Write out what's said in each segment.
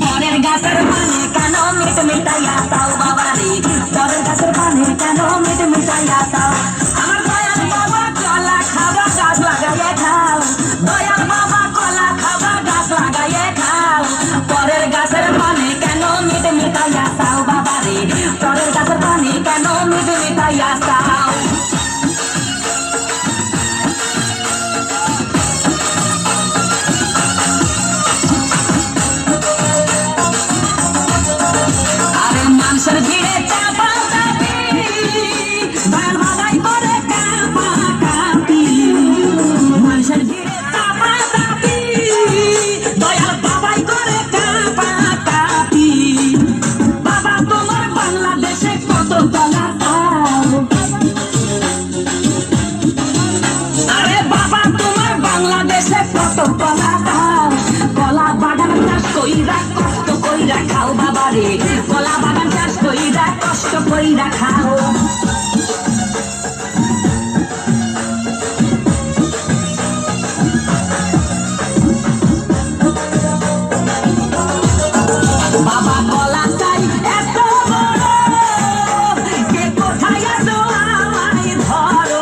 পরের গাছের পানে কেন মিট মিটাইয়া চাও বাবা রে, পরের গাছের পানে কেন মিট মিটাইয়া চাও। আমার দয়াল বাবা কলা খাবা গাছ লাগাইয়ে খাও, দয়াল বাবা কলা খাবা গাছ লাগাইয়ে খাও। পরের গাছের পানে কেন মিট মিটাইয়া চাও বাবা রে, পরের গাছের পানে কেন মিট মিটাইয়া চাও। মানুষের ভিড়ে চাপা চাপি, দয়াল বাবাই করে কাপা কাপি। মানুষের ভিড়ে চাপা চাপি, দয়াল বাবাই করে কাপা কাপি। বাবা তোমার বাংলাদেশে কত কলা চাও, আরে বাবা তোমার বাংলাদেশে কত কলা চাও। কলা বাগান চাষ কইরা কষ্ট কইরা খাও বাবা রে, কলা বাগান চাষ কইরা কষ্ট কইরা খাও। বাবা কলা চাই এত বড়, কে কোথায় আছো আমায় ধরো।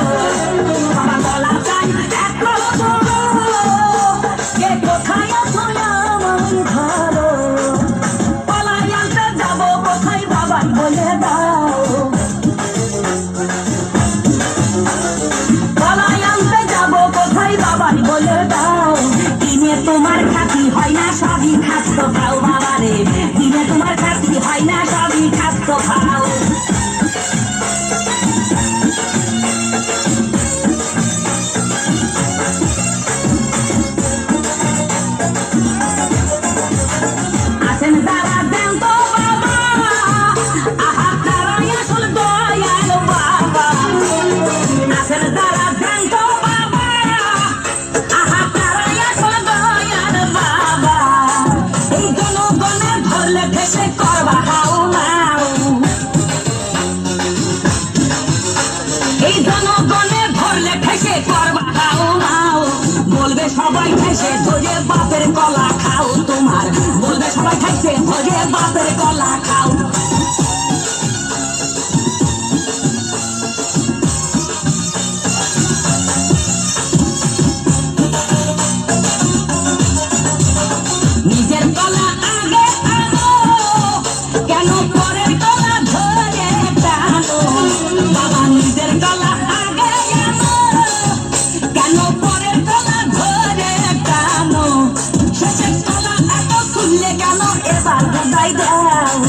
বাবা কলা চাই এত বড়, কে কোথায় আছো আমায় ধরো। কলাই আনতে যাবো কোথায় বাবাই বলে দাও, কলাই আনতে যাবো কোথায় বাবাই বলে দাও। দিনে তোমার খাতি হয় না সবই খাদ্য খাও বাবা রে, দিনে তোমার খাতি হয় না সবই খাদ্য খাও। আছেন যারা দেন তো বাবা, আহা তারাই আসল দয়াল বাবা। আছেন যারা দেন তো বাবা, আহা তারাই আসল দয়াল বাবা। এই জনগণে ধরলে ভেসে করবা হাউ মাউ, এই জনগণে ধরলে ঠেসে করবা হাউ মাউ। বলবে সবাই ঠেসে ধরে বাপের কলা খাও তোমার, বলবে সবাই ঠেসে ধরে বাপের কলা খাও। নিজের কলা আগে আনো, কেন পরের কলা ধরে টানো। বাবা নিজের কলা আগে আনো, কেন পরের কলা ধরে টানো। শেষের কলা এত খুললে কেন এবার বুঝাই দাও,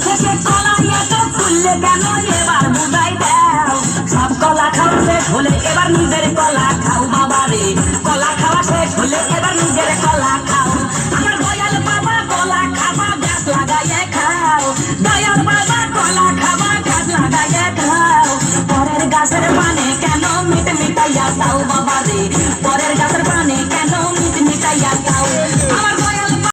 শেষের কলা এত খুললে কেন এবার বুঝাই দাও। সব কলা খাওয়া শেষ হলে এবার নিজের কলা খাও বাবা রে, কলা খাওয়া শেষ হলে এবার নিজের